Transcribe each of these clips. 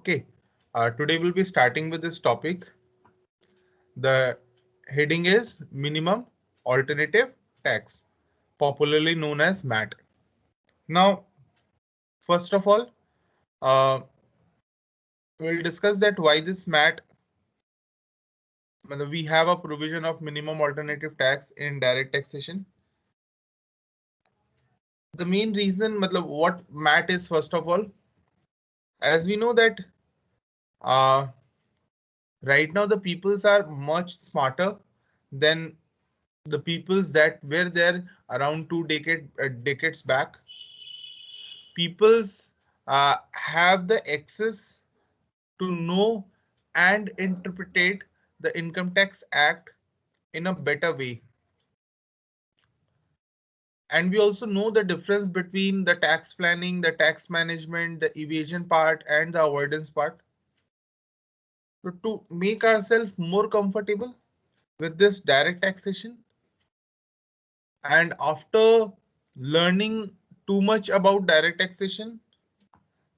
Okay, today we'll be starting with this topic. The heading is Minimum Alternative Tax, popularly known as MAT. Now, first of all, uh, we'll discuss that why this MAT. We have a provision of minimum alternative tax in direct taxation. The main reason, what MAT is, first of all, as we know that uh, right now the peoples are much smarter than the peoples that were there around decades back. Peoples have the access to know and interpret the Income Tax Act in a better way. And we also know the difference between the tax planning, the tax management, the evasion part, and the avoidance part. So to make ourselves more comfortable with this direct taxation, and after learning too much about direct taxation,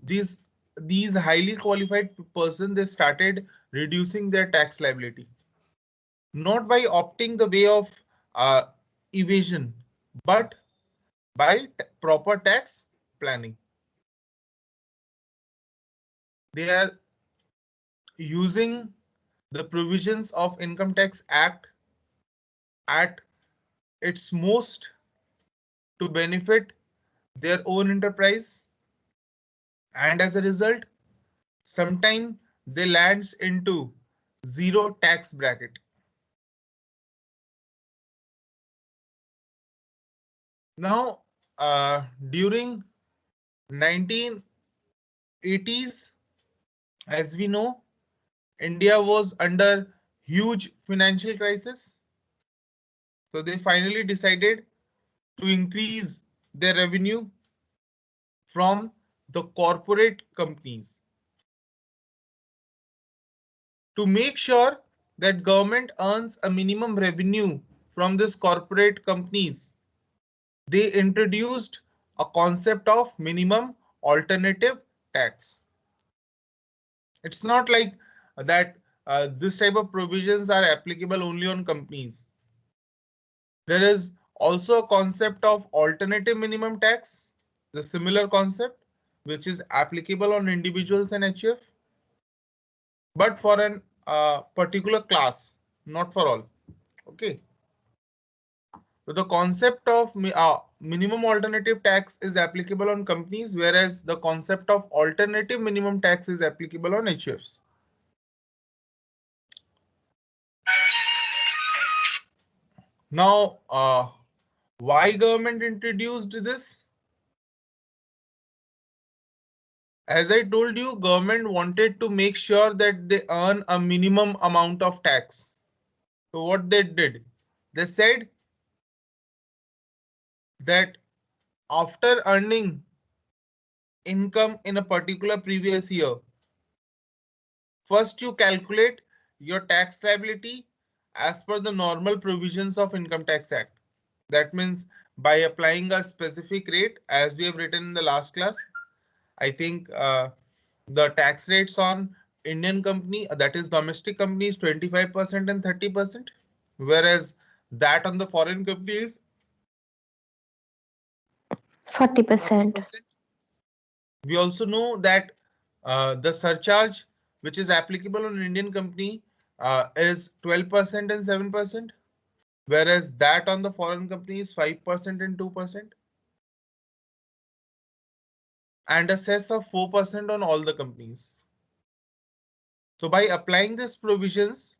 these these highly qualified person, they started reducing their tax liability, not by opting the way of uh, evasion, but by proper tax planning. They are using the provisions of Income Tax Act at its most to benefit their own enterprise, and as a result, sometimes they lands into zero tax bracket. Now, during 1980s, as we know, India was under huge financial crisis. So they finally decided to increase their revenue from the corporate companies. To make sure that government earns a minimum revenue from these corporate companies, they introduced a concept of minimum alternative tax. It's not like that this type of provisions are applicable only on companies. There is also a concept of alternative minimum tax, the similar concept, which is applicable on individuals and HUF, but for an particular class, not for all. Okay. So the concept of minimum alternative tax is applicable on companies, whereas the concept of alternative minimum tax is applicable on HUFs. Now, why government introduced this? As I told you, government wanted to make sure that they earn a minimum amount of tax. So what they did, they said that after earning income in a particular previous year, first you calculate your tax liability as per the normal provisions of Income Tax Act. That means by applying a specific rate, as we have written in the last class. I think the tax rates on Indian company, that is domestic companies, 25% and 30%, whereas that on the foreign company is 40%. 40%. We also know that the surcharge which is applicable on Indian company is 12% and 7%, whereas that on the foreign company is 5% and 2%, and a cess of 4% on all the companies. So by applying these provisions,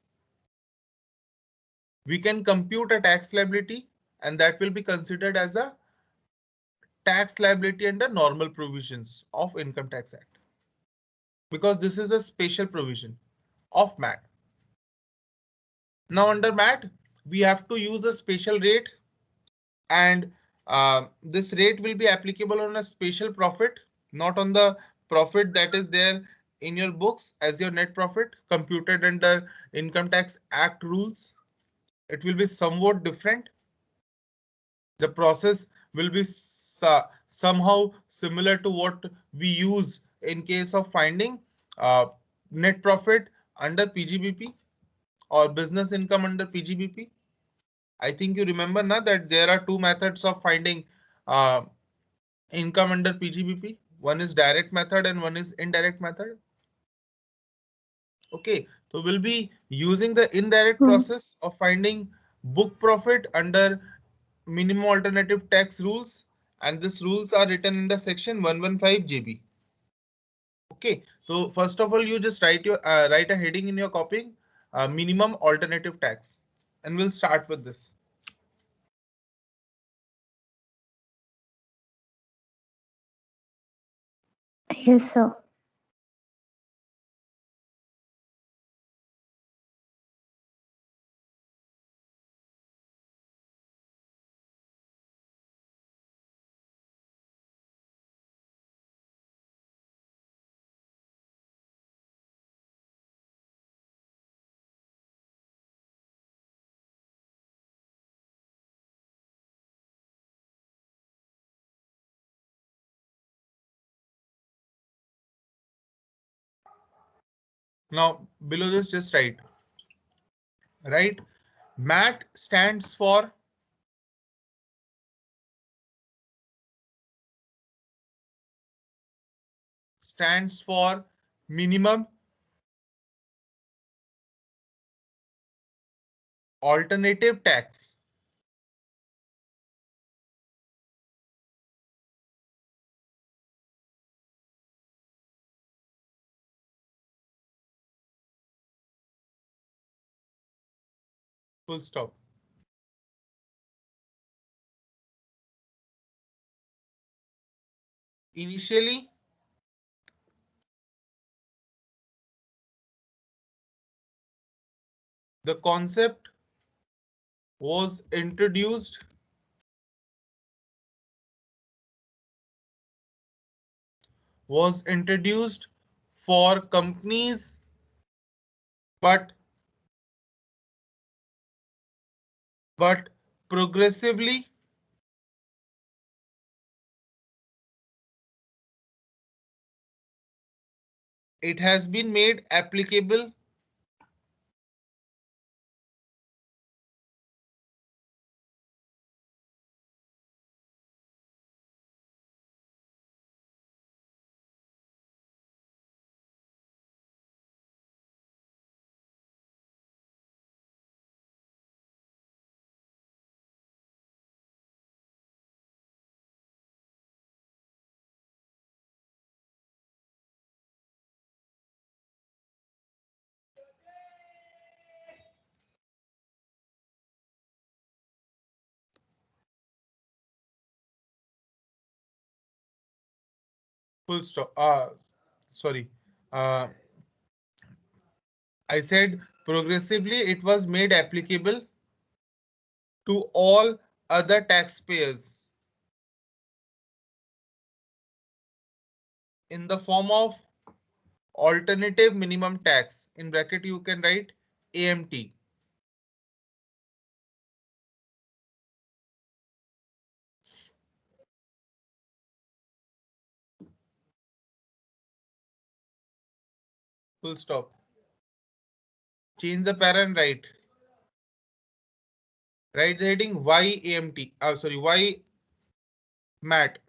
we can compute a tax liability, and that will be considered as a tax liability under normal provisions of Income Tax Act, because this is a special provision of MAT. Now under MAT, we have to use a special rate, and this rate will be applicable on a special profit, not on the profit that is there in your books as your net profit computed under Income Tax Act rules. It will be somewhat different. The process will be somehow similar to what we use in case of finding net profit under PGBP or business income under PGBP? I think you remember now that there are two methods of finding income under PGBP. One is direct method and one is indirect method. Okay, so we'll be using the indirect process of finding book profit under minimum alternative tax rules, and these rules are written in the section 115 JB. Okay, so first of all, you just write a heading in your copying, minimum alternative tax, and we'll start with this. Yes, sir. Now below this, just write MAT stands for minimum alternative tax. Full stop. Initially, the concept was introduced for companies, but progressively it has been made applicable full stop. Sorry. Uh, I said progressively it was made applicable to all other taxpayers in the form of alternative minimum tax. In bracket, you can write AMT. Full stop. Change the para and write. Write the heading Y AMT. Sorry, Y MAT.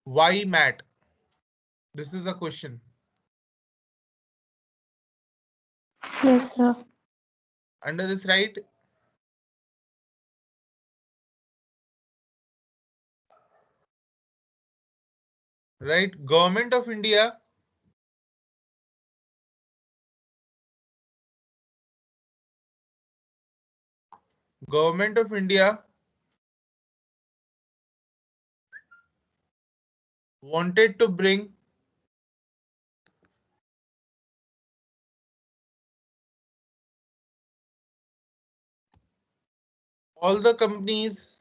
Why MAT? This is a question. Yes, sir. Under this, right? Right. Government of India wanted to bring all the companies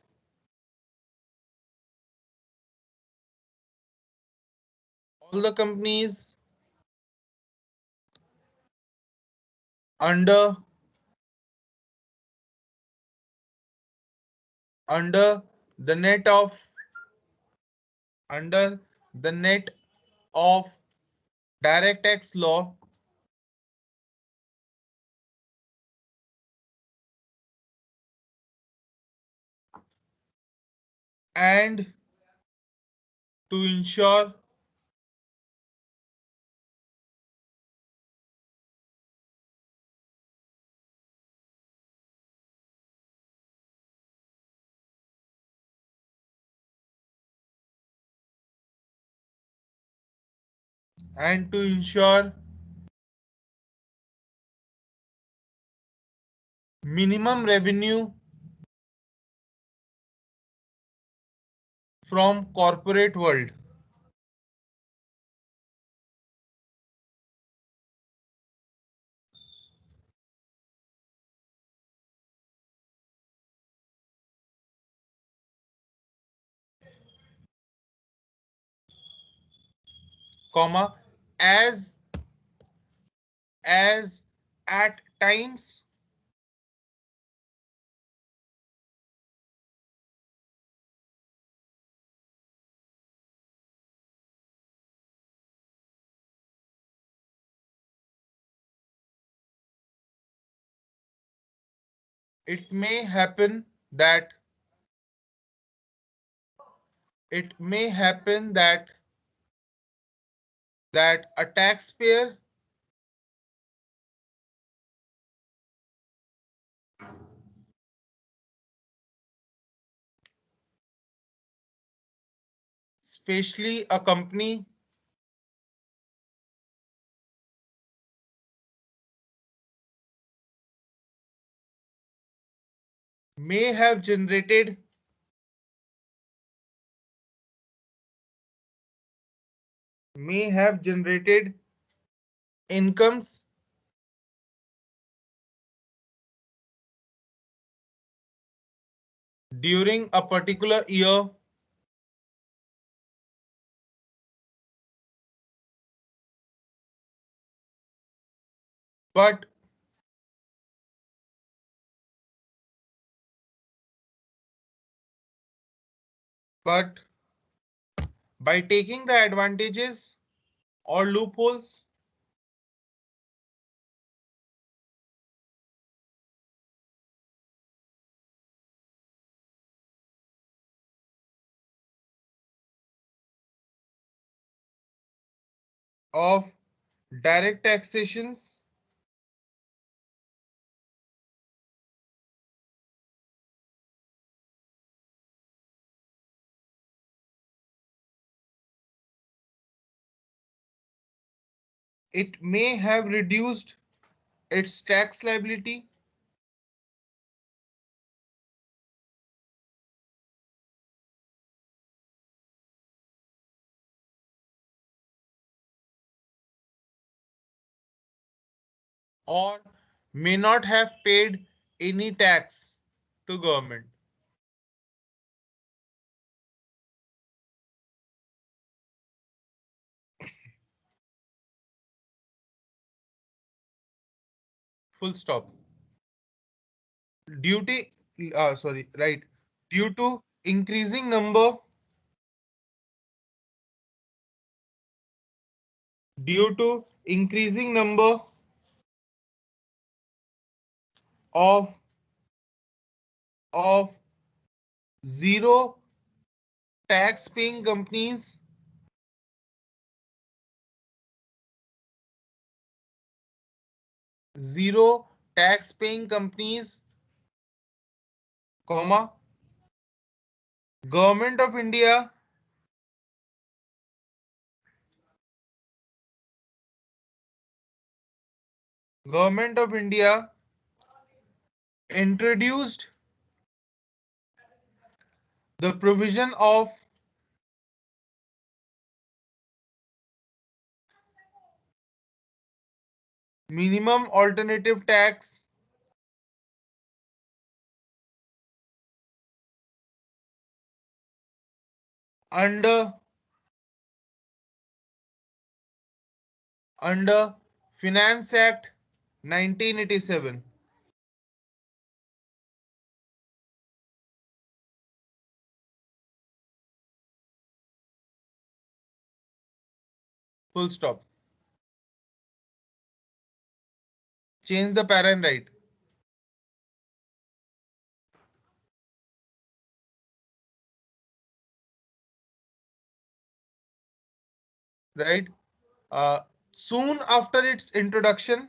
under under the net of under the net of direct tax law and to ensure and to ensure minimum revenue from corporate world, comma, as as at times it may happen that it may happen that a taxpayer especially a company may have generated incomes during a particular year but but by taking the advantages or loopholes of direct taxations, it may have reduced its tax liability or may not have paid any tax to government. Full stop. Duty, sorry, right. Due to increasing number, due to increasing number of of zero tax paying companies, zero tax paying companies, comma, government of India government of India introduced the provision of minimum alternative tax under under Finance Act 1987. Full stop. Change the para and write. Right? Soon after its introduction,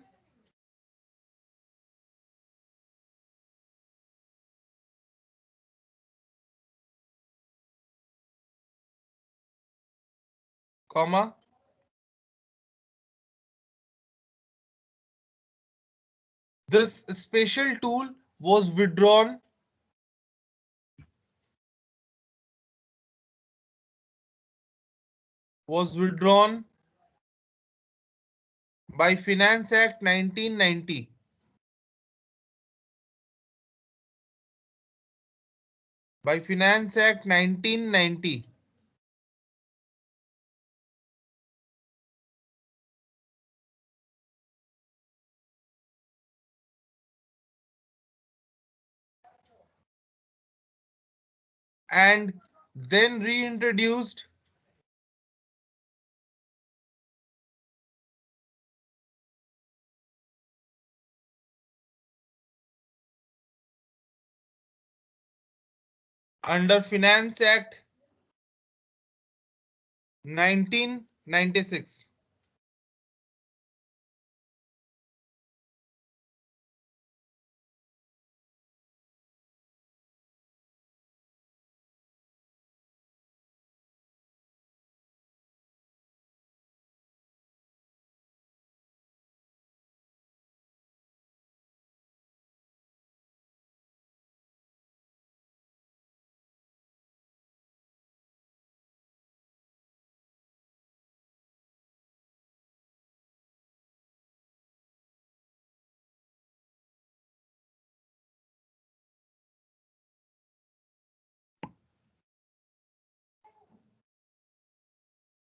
comma, this special tool was withdrawn by Finance Act 1990. By Finance Act 1990. And then reintroduced under Finance Act 1996.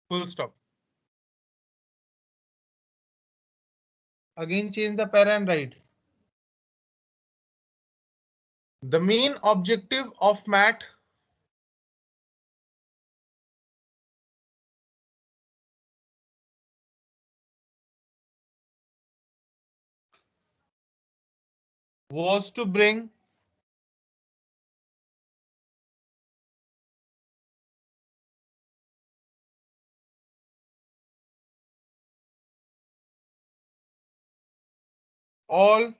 Full stop. Again change the para and write. The main objective of MAT was to bring all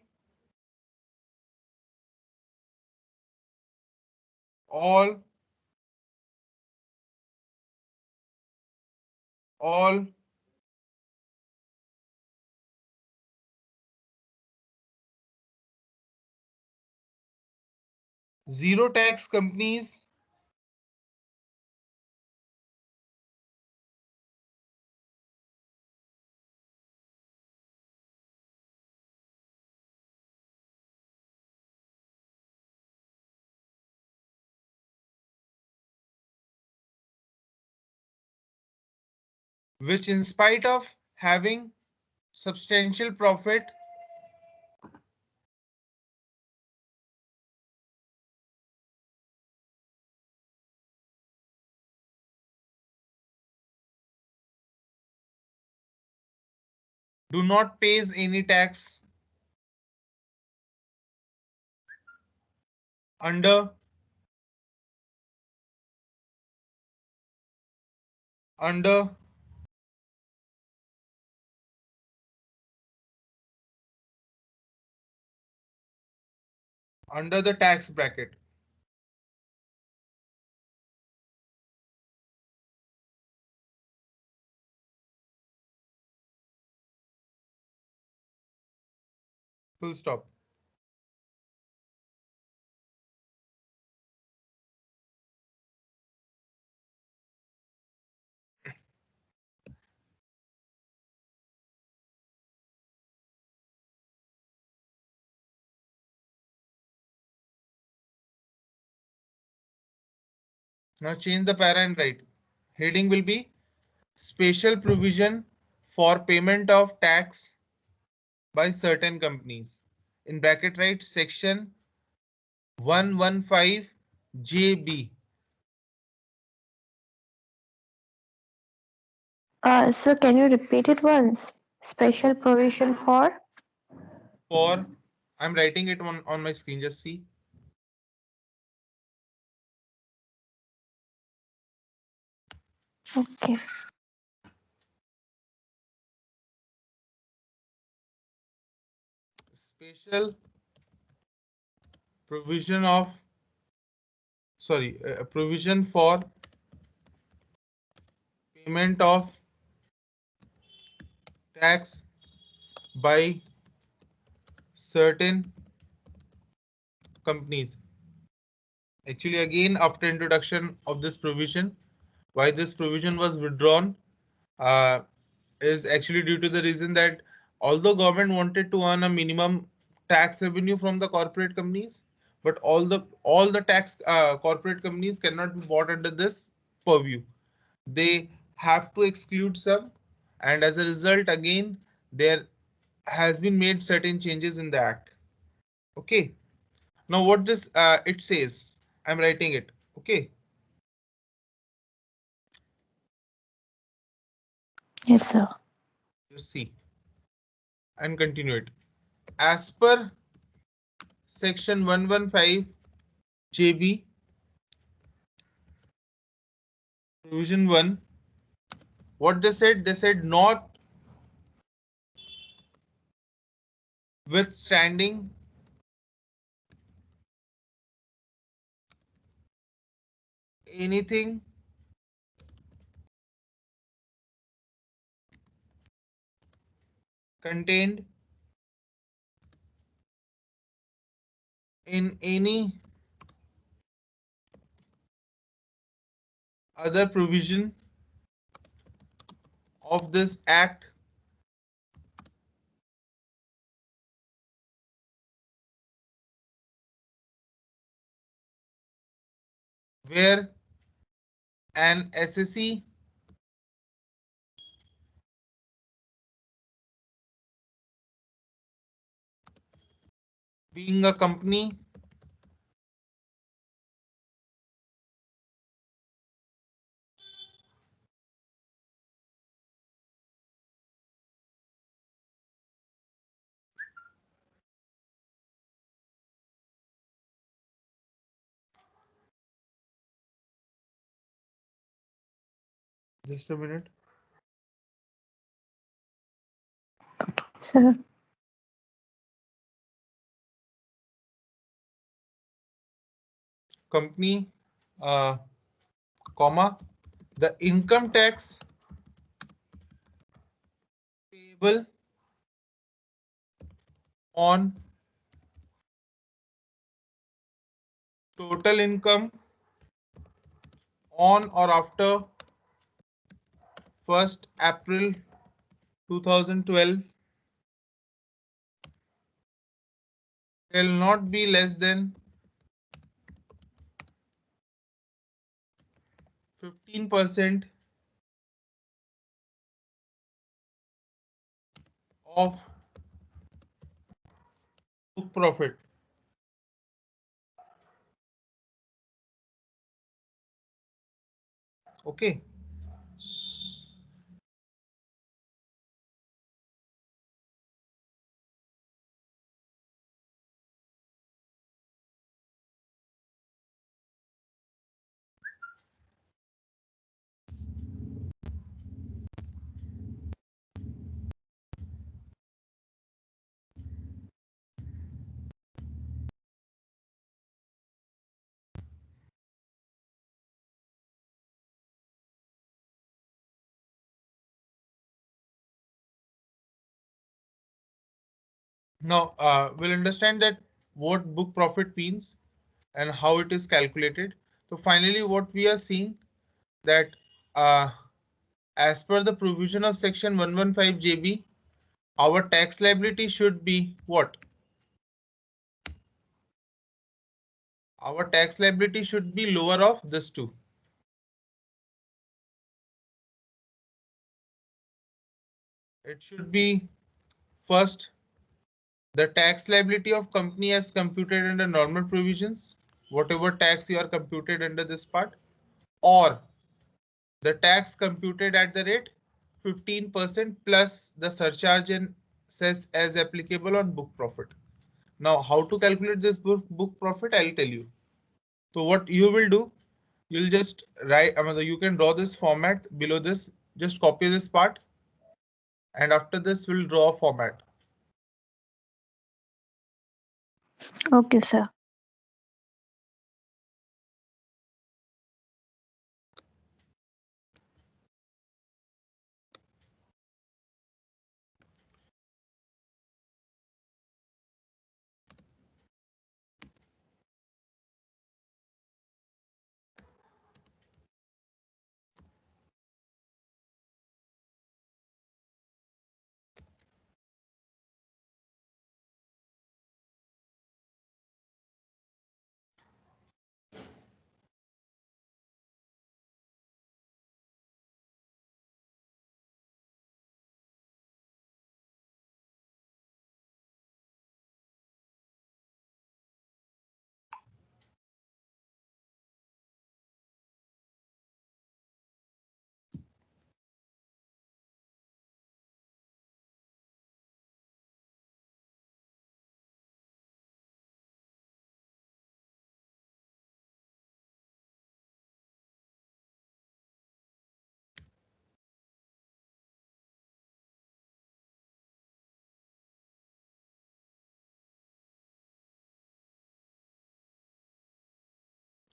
all all zero tax companies which, in spite of having substantial profit, do not pays any tax under under under the tax bracket. Full stop. Now change the para and write. Heading will be special provision for payment of tax by certain companies. In bracket write section 115 JB. So can you repeat it once? Special provision for? For, I'm writing it on my screen, just see. Okay. Special provision of, sorry, provision for payment of tax by certain companies. Actually, again, after introduction of this provision, why this provision was withdrawn uh, is actually due to the reason that although government wanted to earn a minimum tax revenue from the corporate companies, but all the tax corporate companies cannot be bought under this purview. They have to exclude some, and as a result, again, there has been made certain changes in the act. Okay. Now, what this it says, I'm writing it. Okay. Yes, sir. Just see and continue it. As per section 115 JB provision 1, what they said notwithstanding anything contained in any other provision of this act where an SSE being a company just a minute. Sir. Company uh, comma the income tax payable on total income on or after 1st April 2012 shall not be less than 15% of book profit. Okay. Now we'll understand that what book profit means and how it is calculated. So finally, what we are seeing that uh, as per the provision of section 115 JB, our tax liability should be what? Our tax liability should be lower of this two. It should be first the tax liability of company as computed under normal provisions, whatever tax you are computed under this part, or the tax computed at the rate 15% plus the surcharge and cess as applicable on book profit. Now, how to calculate this book profit? I'll tell you. So what you will do, you'll just write, you can draw this format below this, just copy this part, and after this we'll draw a format. Okay, sir.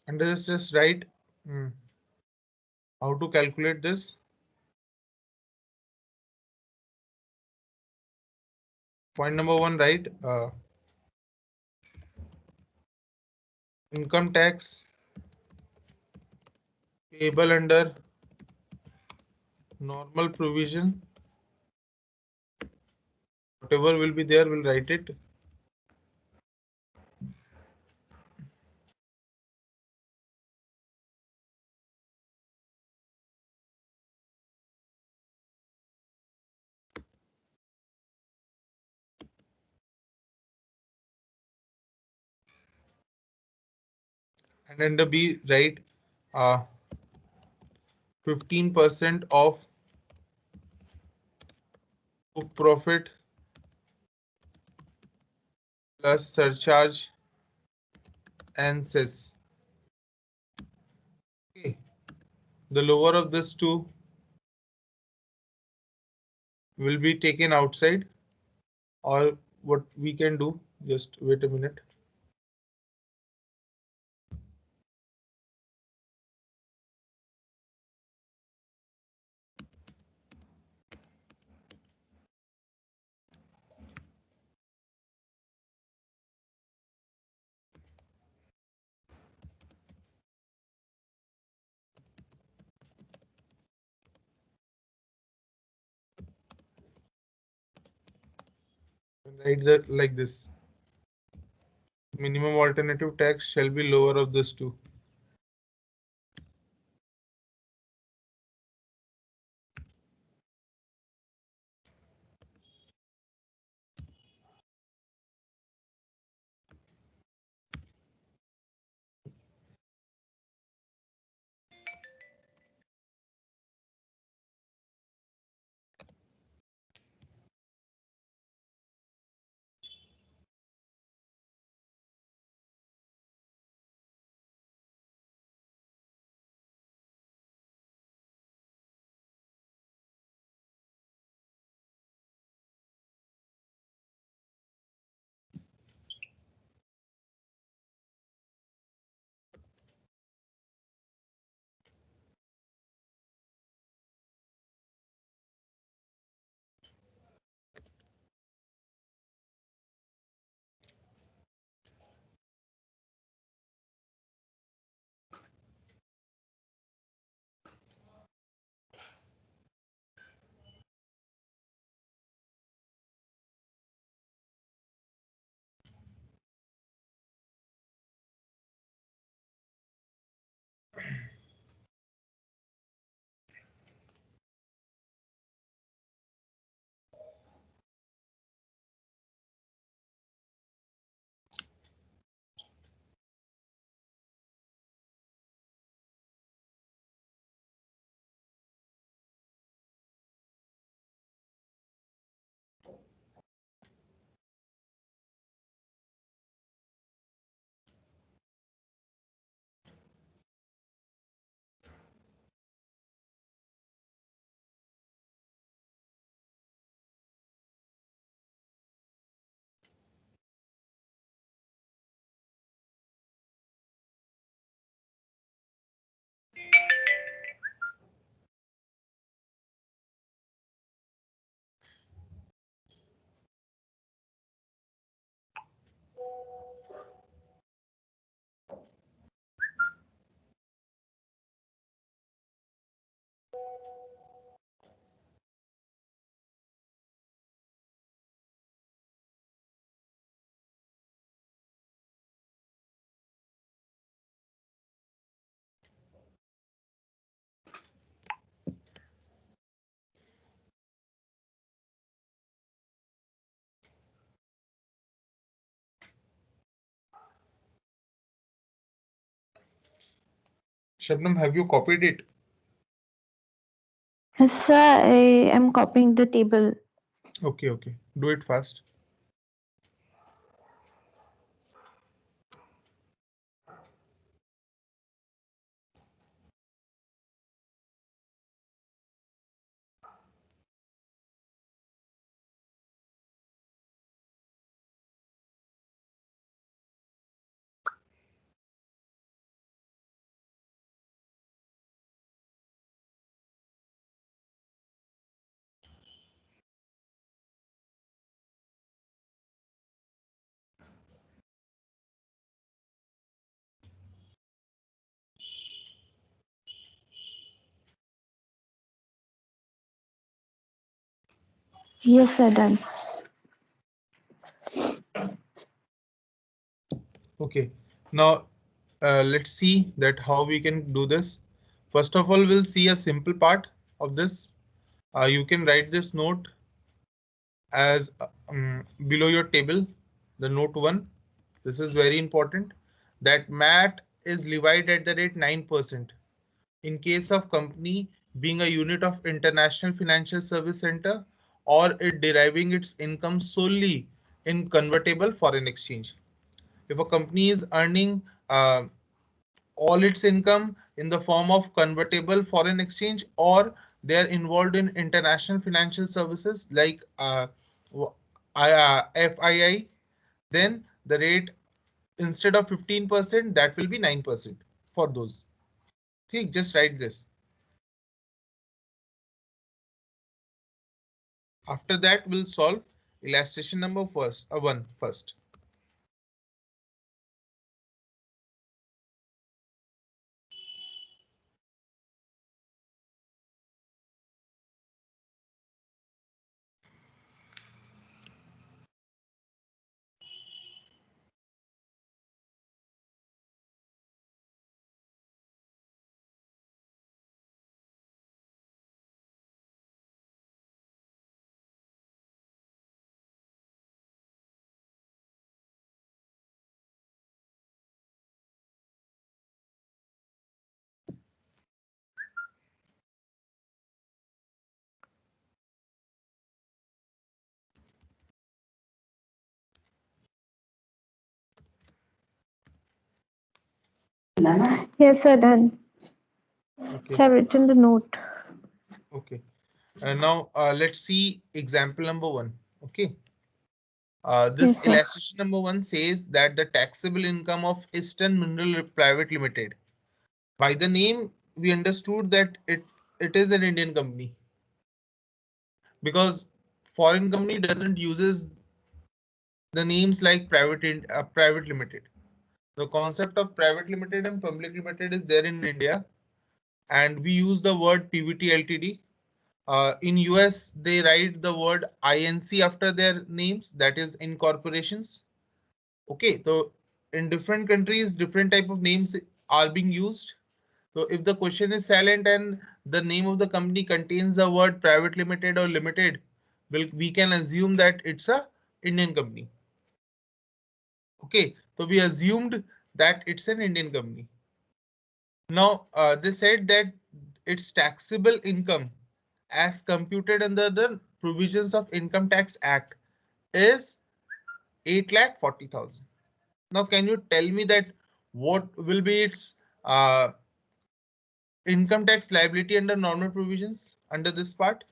And this just write how to calculate this. Point number one, right? Income tax payable under normal provision. Whatever will be there, we'll write it. And then the B, right? 15% of book profit plus surcharge and cess. Okay. The lower of this two will be taken outside, or what we can do, just wait a minute. Write that like this. Minimum alternative tax shall be lower of this two. Shabnam, have you copied it? Yes, sir, I am copying the table. Okay, okay. Do it fast. Yes, sir, done. Okay. Now, let's see that how we can do this. First of all, we'll see a simple part of this. You can write this note as below your table, the note 1. This is very important that MAT is levied at the rate 9%. In case of company being a unit of International Financial Service Center or it deriving its income solely in convertible foreign exchange. If a company is earning all its income in the form of convertible foreign exchange or they are involved in international financial services like FII, then the rate instead of 15% that will be 9% for those. Okay, just write this. After that, we'll solve illustration number one first. Yes, sir, done. Okay, So I've written the note. okay. Now let's see example number 1. Okay. This Yes, sir. illustration number 1 says that the taxable income of Eastern Mineral Private Limited. By the name, we understood that it is an Indian company because foreign company doesn't uses the names like private limited. The concept of private limited and public limited is there in India, and we use the word PVT Ltd. In US, they write the word INC after their names, that is incorporations. Okay, so in different countries, different type of names are being used. So if the question is silent and the name of the company contains the word private limited or limited, we can assume that it's a Indian company. Okay, so we assumed that it's an Indian company. Now, they said that its taxable income as computed under the provisions of Income Tax Act is 8,40,000. Now, can you tell me that what will be its income tax liability under normal provisions under this part?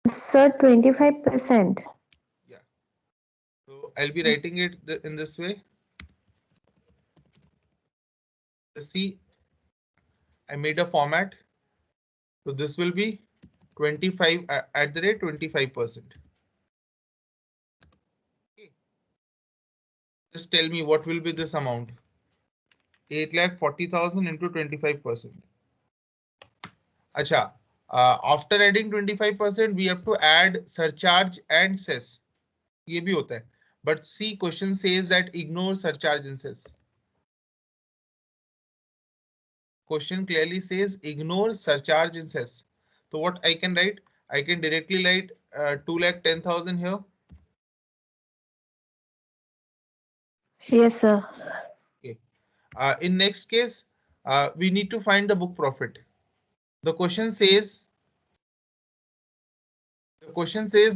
Sir, 25%. Yeah. So I'll be writing it in this way. See, I made a format. So this will be 25 at the rate 25%. Okay. Just tell me what will be this amount. 8,40,000 into 25%. Acha. After adding 25%, we have to add surcharge and cess. ये भी होता है. But see, question says that ignore surcharge and cess. question clearly says ignore surcharge in cess. So what I can write? I can directly write 2,10,000 here. Yes, sir. Okay. In next case, we need to find the book profit. The question says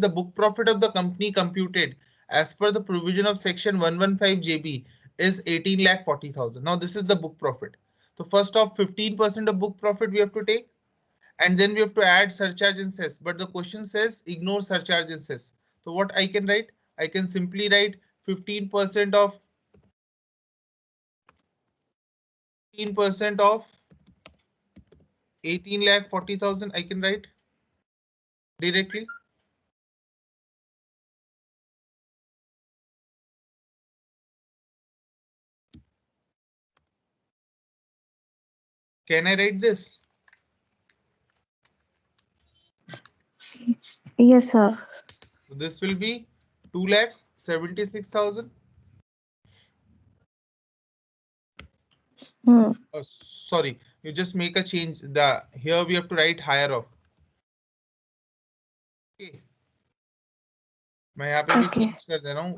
the book profit of the company computed as per the provision of section 115 JB is 18,40,000. Now this is the book profit. So first off, 15% of book profit we have to take, and then we have to add surcharge and cess. But the question says ignore surcharge and cess. So what I can write? I can simply write 15% of 18,40,000. I can write directly. Can I write this? Yes, sir. So this will be 2,76,000. Sorry, you just make a change. Here we have to write higher of. Okay. मैं यहाँ पे भी change कर दे रहा हूँ.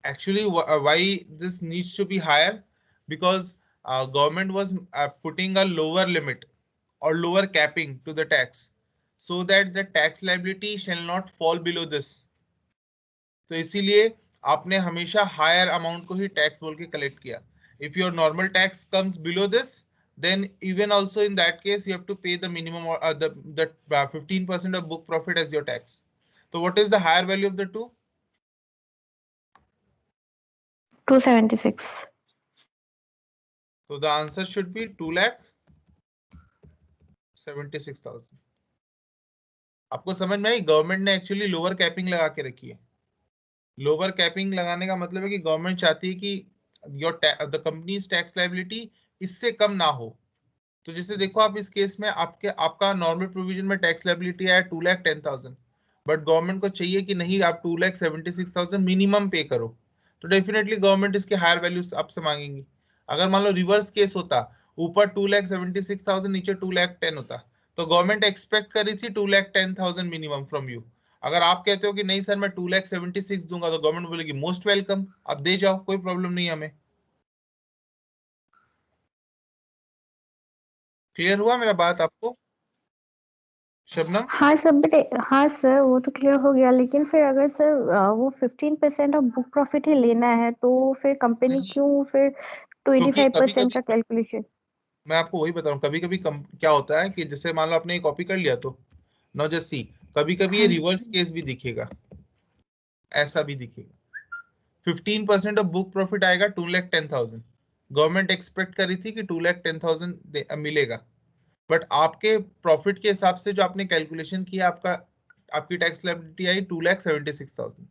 Actually, why this needs to be higher? Because government was putting a lower limit or lower capping to the tax, so that the tax liability shall not fall below this. तो इसीलिए आपने हमेशा higher amount को ही tax बोल के collect किया. If your normal tax comes below this, then even also in that case you have to pay the minimum or the 15% of book profit as your tax. So what is the higher value of the two? 276. So the answer should be 2,76,000. आपको समझ में आई? Government ने actually lower capping लगा के रखी है. Lower capping लगाने का मतलब है कि गवर्नमेंट चाहती है कि द कंपनीज टैक्स लायबिलिटी इससे कम ना हो. तो जैसे देखो आप इस केस में आपका नॉर्मल प्रोविजन में टैक्स लायबिलिटी है 2,10,000, बट गवर्नमेंट को चाहिए कि नहीं आप 2,76,000 मिनिमम पे करो. तो डेफिनेटली गवर्नमेंट इसके हायर वैल्यूज आपसे मांगेंगी. अगर मान लो रिवर्स केस होता, ऊपर 2,76,000 नीचे 2,10,000 होता, तो गवर्नमेंट एक्सपेक्ट करी थी 2,10,000 मिनिमम फ्रॉम यू. अगर आप कहते हो कि नहीं सर मैं 2,76,000 दूंगा, तो गवर्नमेंट बोलेगी मोस्ट वेलकम, आप दे जाओ, कोई प्रॉब्लम नहीं हमें. क्लियर हुआ मेरा बात आपको शबनम? हाँ सर, बट हाँ सर वो तो क्लियर हो गया, लेकिन फिर अगर सर वो 15% ऑफ बुक प्रॉफिट ही लेना है तो फिर कंपनी क्यों फिर क्योंकि कभी 25% कभी का कैलकुलेशन? मैं आपको वही बता रहा हूँ, कभी कभी क्या होता है कि जैसे मान लो आपने ये कॉपी कर लिया, तो नो जस्ट सी, कभी कभी ये हाँ रिवर्स केस भी दिखेगा, ऐसा भी दिखेगा. 15% ऑफ बुक प्रॉफिट आएगा 2,10,000. गवर्नमेंट एक्सपेक्ट करी थी कि 2,10,000 मिलेगा, बट आपके प्रॉफिट के हिसाब से जो आपने कैलकुलेशन किया, आपकी टैक्स लायबिलिटी आई 2,76,000.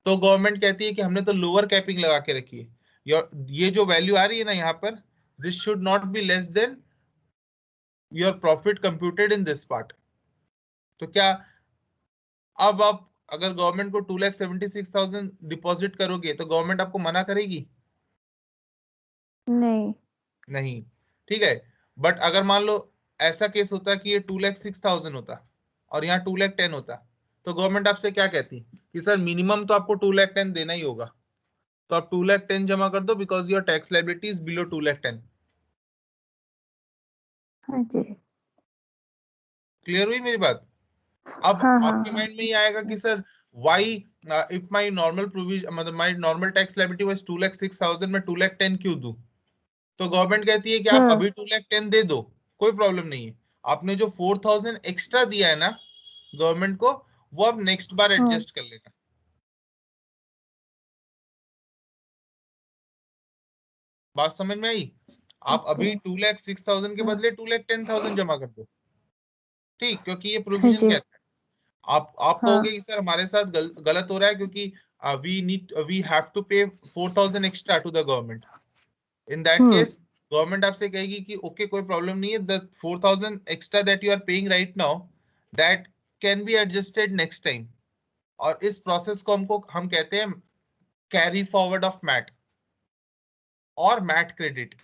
तो गवर्नमेंट कहती है कि हमने तो लोअर कैपिंग लगा के रखी है, ये जो वैल्यू आ रही है ना यहाँ पर, this should not be less than your profit computed in this part. तो क्या अब आप अगर गवर्नमेंट को 2,76,000 डिपॉजिट करोगे तो गवर्नमेंट आपको मना करेगी? नहीं. नहीं. ठीक है. बट अगर मान लो ऐसा केस होता कि ये 2,06,000 होता और यहाँ 2,10,000 होता, तो गवर्नमेंट आपसे क्या कहती कि सर मिनिमम तो आपको 2,10,000 देना ही होगा, तो आप 2,10,000 जमा कर दो because your tax liability is below 2,10,000. हाँ जी. क्लियर हुई मेरी बात? अब हाँ हाँ आपके हाँ. माइंड में ये आएगा कि sir why if my normal provision, मतलब my normal tax liability was 2,06,000, मैं 2,10,000 क्यों दूं? तो गवर्नमेंट कहती है कि आप हाँ अभी 2,10,000 दे दो, कोई प्रॉब्लम नहीं है. आपने जो 4,000 एक्स्ट्रा दिया है ना गवर्नमेंट को, वो आप नेक्स्ट बार हाँ. एडजस्ट कर लेना. बात समझ में आई? आप ओके. अभी 2,06,000 के हाँ. बदले 2,10,000 जमा कर दो. ठीक, क्योंकि ये हाँ प्रोविजन जी. कहता है. आप कहोगे हाँ. कि सर हमारे साथ गलत हो रहा है, क्योंकि we have to pay 4,000 extra to the government. In that case government आपसे कहेगी कि ओके कोई प्रॉब्लम नहीं है, the 4,000 extra that you are paying right now, that can be adjusted next time. और इस प्रोसेस को हम कहते हैं कैरी फॉरवर्ड ऑफ मैट. और मैट क्रेडिट।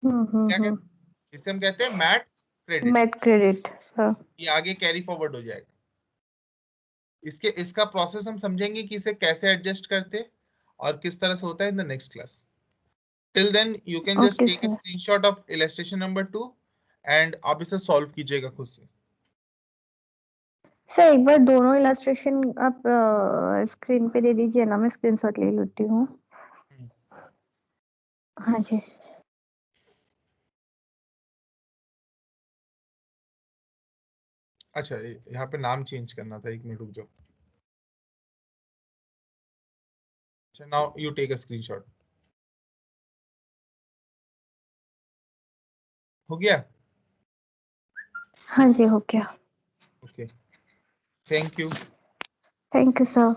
क्या कहते, इसे हम कहते हैं मैट क्रेडिट। Mat credit. हाँ। ये आगे कैरी फॉरवर्ड हो जाएगा। इसका प्रोसेस हम समझेंगे कि इसे कैसे एडजस्ट करते और किस तरह से होता है in the next class. Till then you can just okay take a sir. Screenshot of illustration number 2 and आप इसे सॉल्व कीजिएगा खुद से। सर एक बार दोनों इलस्ट्रेशन आप स्क्रीन पे दे दीजिए ना, मैं स्क्रीनशॉट ले लेती हूँ। हाँ जी। अच्छा, यहाँ पे नाम चेंज करना था, 1 मिनट रुक जाओ। अच्छा, now you take a screenshot. हो गया? हाँ जी, हो गया। Okay, thank you. Thank you sir.